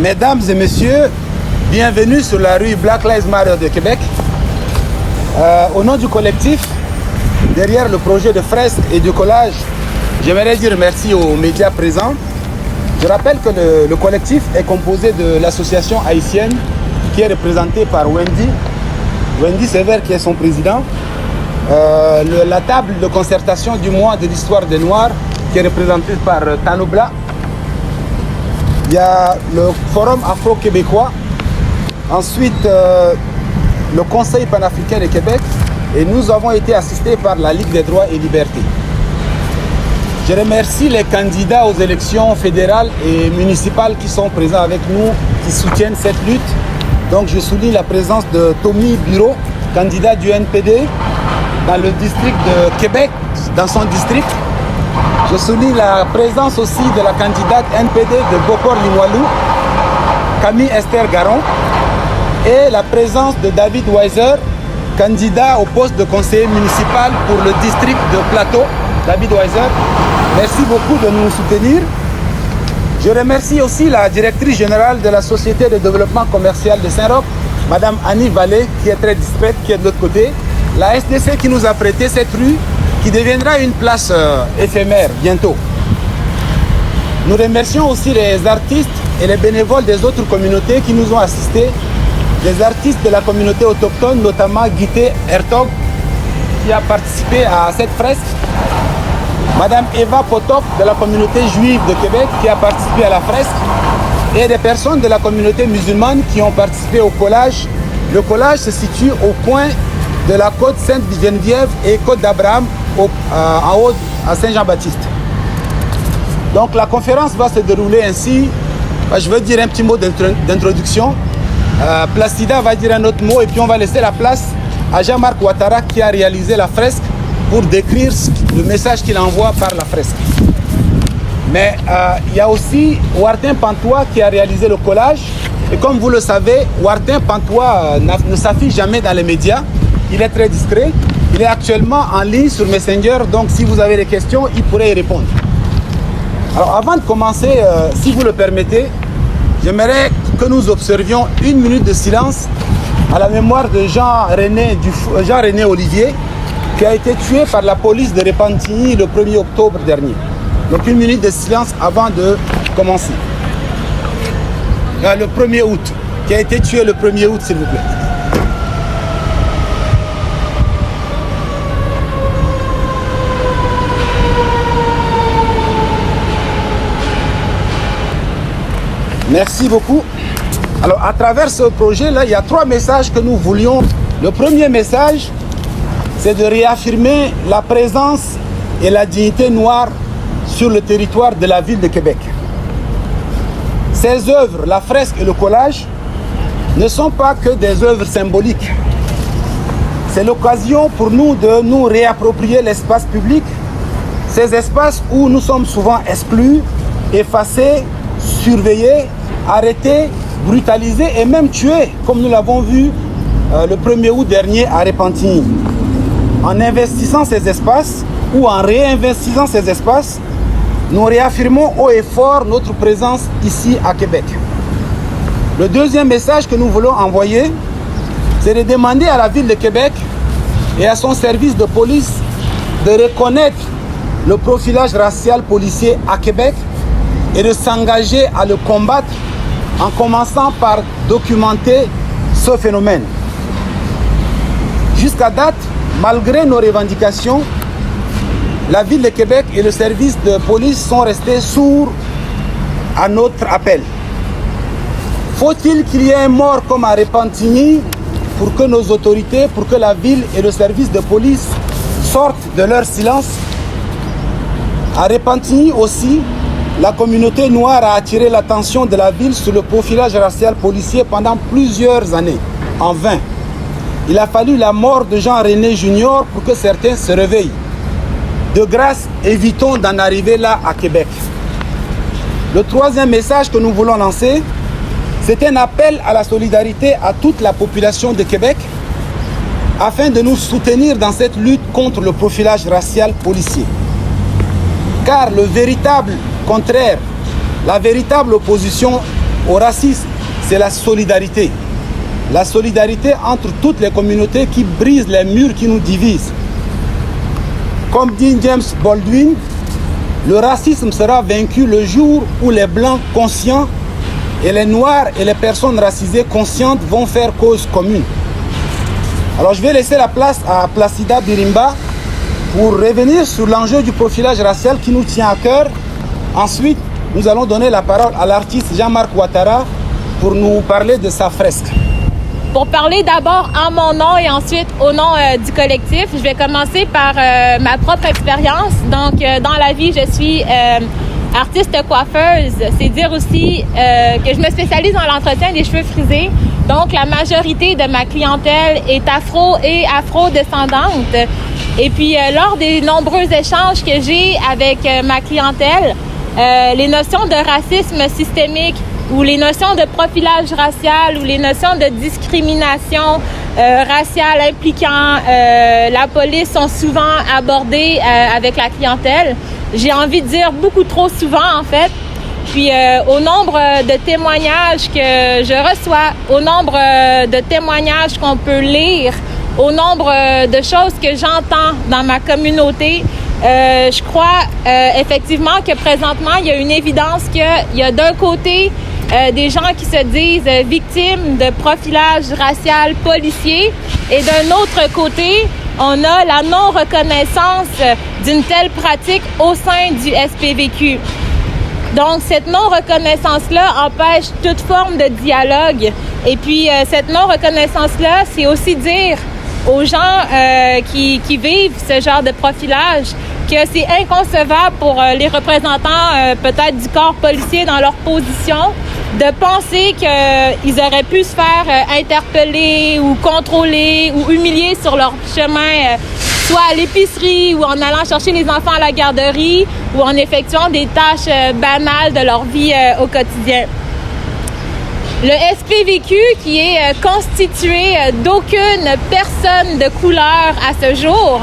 Mesdames et messieurs, bienvenue sur la rue Black Lives Matter de Québec. Au nom du collectif, derrière le projet de fresque et de collage, j'aimerais dire merci aux médias présents. Je rappelle que le collectif est composé de l'association haïtienne qui est représentée par Wendy Sévère qui est son président. La table de concertation du mois de l'histoire des Noirs qui est représentée par Tanobla. Il y a le forum afro-québécois. Ensuite, le Conseil panafricain de Québec. Et nous avons été assistés par la Ligue des droits et libertés. Je remercie les candidats aux élections fédérales et municipales qui sont présents avec nous, qui soutiennent cette lutte. Donc je souligne la présence de Tommy Bureau, candidat du NPD dans le district de Québec, dans son district. Je souligne la présence aussi de la candidate NPD de Bokor-Limoilou, Camille Esther Garon, et la présence de David Weiser, candidat au poste de conseiller municipal pour le district de Plateau. David Weiser, merci beaucoup de nous soutenir. Je remercie aussi la directrice générale de la Société de développement commercial de Saint-Roch, Madame Annie Vallée, qui est très discrète, qui est de l'autre côté. La SDC qui nous a prêté cette rue, qui deviendra une place éphémère bientôt. Nous remercions aussi les artistes et les bénévoles des autres communautés qui nous ont assistés. Des artistes de la communauté autochtone, notamment Guité Hertog, qui a participé à cette fresque. Madame Eva Potop de la communauté juive de Québec qui a participé à la fresque. Et des personnes de la communauté musulmane qui ont participé au collage. Le collage se situe au coin de la côte Sainte-Geneviève et côte d'Abraham en haut à Saint-Jean-Baptiste. Donc la conférence va se dérouler ainsi. Je vais dire un petit mot d'introduction. Placida va dire un autre mot et puis on va laisser la place à Jean-Marc Ouattara qui a réalisé la fresque pour décrire le message qu'il envoie par la fresque. Mais il y a aussi Wartin Pantois qui a réalisé le collage. Et comme vous le savez, Wartin Pantois ne s'affiche jamais dans les médias. Il est très discret. Il est actuellement en ligne sur Messenger. Donc si vous avez des questions, il pourrait y répondre. Alors avant de commencer, si vous le permettez, j'aimerais que nous observions une minute de silence à la mémoire de Jean-René Olivier, qui a été tué par la police de Repentigny le 1er octobre dernier. Donc une minute de silence avant de commencer. Le 1er août, qui a été tué le 1er août, s'il vous plaît. Merci beaucoup. Alors, à travers ce projet-là, il y a 3 messages que nous voulions. Le premier message, c'est de réaffirmer la présence et la dignité noire sur le territoire de la ville de Québec. Ces œuvres, la fresque et le collage, ne sont pas que des œuvres symboliques. C'est l'occasion pour nous de nous réapproprier l'espace public, ces espaces où nous sommes souvent exclus, effacés, surveillés, arrêtés, brutalisés et même tués, comme nous l'avons vu le 1er août dernier à Repentigny. En investissant ces espaces ou en réinvestissant ces espaces, nous réaffirmons haut et fort notre présence ici à Québec. Le deuxième message que nous voulons envoyer, c'est de demander à la ville de Québec et à son service de police de reconnaître le profilage racial policier à Québec et de s'engager à le combattre en commençant par documenter ce phénomène. Jusqu'à date, malgré nos revendications, la ville de Québec et le service de police sont restés sourds à notre appel. Faut-il qu'il y ait un mort comme à Repentigny pour que nos autorités, pour que la ville et le service de police sortent de leur silence? À Repentigny aussi, la communauté noire a attiré l'attention de la ville sur le profilage racial policier pendant plusieurs années, en vain. Il a fallu la mort de Jean-René Junior pour que certains se réveillent. De grâce, évitons d'en arriver là à Québec. Le troisième message que nous voulons lancer, c'est un appel à la solidarité à toute la population de Québec afin de nous soutenir dans cette lutte contre le profilage racial policier. Car le véritable contraire, la véritable opposition au racisme, c'est la solidarité. La solidarité entre toutes les communautés qui brisent les murs qui nous divisent. Comme dit James Baldwin, le racisme sera vaincu le jour où les Blancs conscients et les Noirs et les personnes racisées conscientes vont faire cause commune. Alors je vais laisser la place à Placida Birimba pour revenir sur l'enjeu du profilage racial qui nous tient à cœur. Ensuite, nous allons donner la parole à l'artiste Jean-Marc Ouattara pour nous parler de sa fresque. Pour parler d'abord en mon nom et ensuite au nom du collectif, je vais commencer par ma propre expérience. Donc, dans la vie, je suis artiste coiffeuse. C'est dire aussi que je me spécialise dans l'entretien des cheveux frisés. Donc, la majorité de ma clientèle est afro et afro-descendante. Et puis, lors des nombreux échanges que j'ai avec ma clientèle, les notions de racisme systémique ou les notions de profilage racial ou les notions de discrimination raciale impliquant la police sont souvent abordées avec la clientèle. J'ai envie de dire beaucoup trop souvent, en fait. Puis au nombre de témoignages que je reçois, au nombre de témoignages qu'on peut lire, au nombre de choses que j'entends dans ma communauté, je crois effectivement que présentement, il y a une évidence qu'il y a d'un côté des gens qui se disent victimes de profilage racial policier et d'un autre côté, on a la non-reconnaissance d'une telle pratique au sein du SPVQ. Donc, cette non-reconnaissance-là empêche toute forme de dialogue. Et puis, cette non-reconnaissance-là, c'est aussi dire aux gens qui vivent ce genre de profilage que c'est inconcevable pour les représentants peut-être du corps policier dans leur position de penser qu'ils auraient pu se faire interpeller ou contrôler ou humilier sur leur chemin, soit à l'épicerie ou en allant chercher les enfants à la garderie ou en effectuant des tâches banales de leur vie au quotidien. Le SPVQ, qui est constitué d'aucune personne de couleur à ce jour,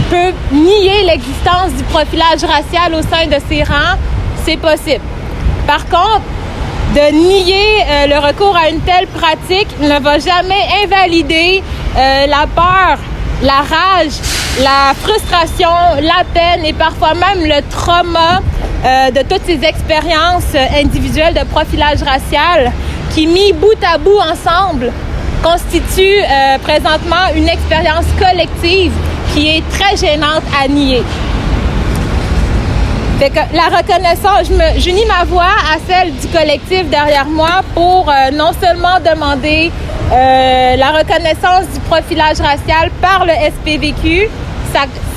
peut nier l'existence du profilage racial au sein de ses rangs, c'est possible. Par contre, de nier le recours à une telle pratique ne va jamais invalider la peur, la rage, la frustration, la peine et parfois même le trauma de toutes ces expériences individuelles de profilage racial qui, mis bout à bout ensemble, constituent présentement une expérience collective qui est très gênante à nier. Fait que la reconnaissance, j'unis ma voix à celle du collectif derrière moi pour non seulement demander la reconnaissance du profilage racial par le SPVQ,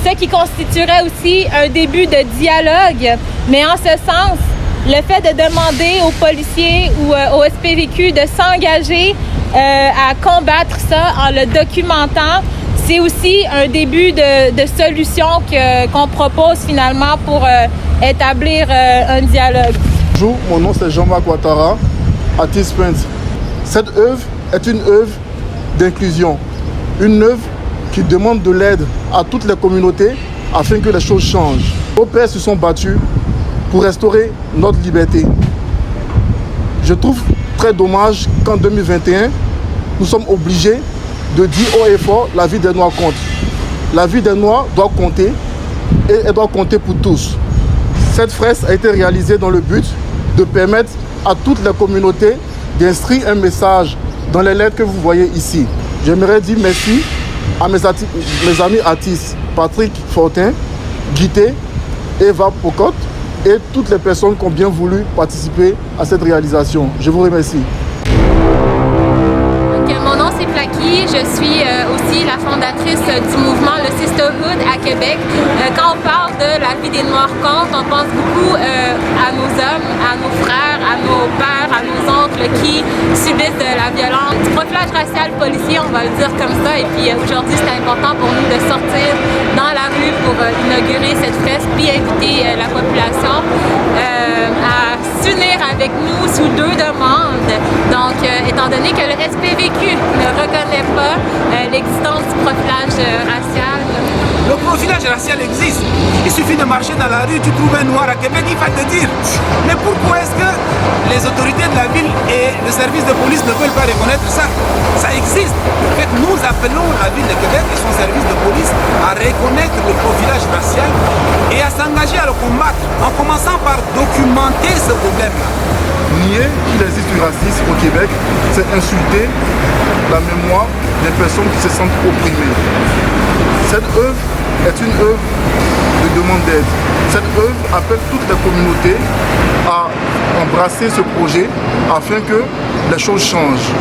ce qui constituerait aussi un début de dialogue, mais en ce sens, le fait de demander aux policiers ou au SPVQ de s'engager à combattre ça en le documentant, c'est aussi un début de solution qu'on propose finalement pour établir un dialogue. Bonjour, mon nom c'est Jean-Marc Ouattara, artiste peintre. Cette œuvre est une œuvre d'inclusion, une œuvre qui demande de l'aide à toutes les communautés afin que les choses changent. Nos pères se sont battus pour restaurer notre liberté. Je trouve très dommage qu'en 2021, nous sommes obligés de dire haut et fort la vie des Noirs compte. La vie des Noirs doit compter et elle doit compter pour tous. Cette fresque a été réalisée dans le but de permettre à toutes les communautés d'inscrire un message dans les lettres que vous voyez ici. J'aimerais dire merci à mes amis artistes Patrick Fortin, Guité, Eva Pocotte et toutes les personnes qui ont bien voulu participer à cette réalisation. Je vous remercie. Mon nom c'est Plaki, je suis aussi la fondatrice du mouvement le Sisterhood à Québec. Quand on parle de la vie des Noirs compte, on pense beaucoup à nos hommes, à nos frères, à nos pères, à nos oncles qui subissent de la violence, du profilage racial policier, on va le dire comme ça. Et puis aujourd'hui c'est important pour nous de sortir dans la rue pour inaugurer cette fresque puis inviter la population à s'unir avec nous sous deux demandes. Donc étant donné que le SPVQ ne reconnaît pas l'existence du profilage racial. Le profilage racial existe. Il suffit de marcher dans la rue, tu trouves un noir à Québec, il va te dire. Mais pourquoi est-ce que les autorités de la ville et le service de police ne veulent pas reconnaître ça? Ça existe. En fait, nous appelons la ville de Québec et son service de police à reconnaître le profilage racial et à s'engager à le combattre en commençant par documenter ce problème-là. Nier qu'il existe du racisme au Québec, c'est insulter la mémoire des personnes qui se sentent opprimées. Cette œuvre est une œuvre de demande d'aide. Cette œuvre appelle toutes les communautés à embrasser ce projet afin que les choses changent.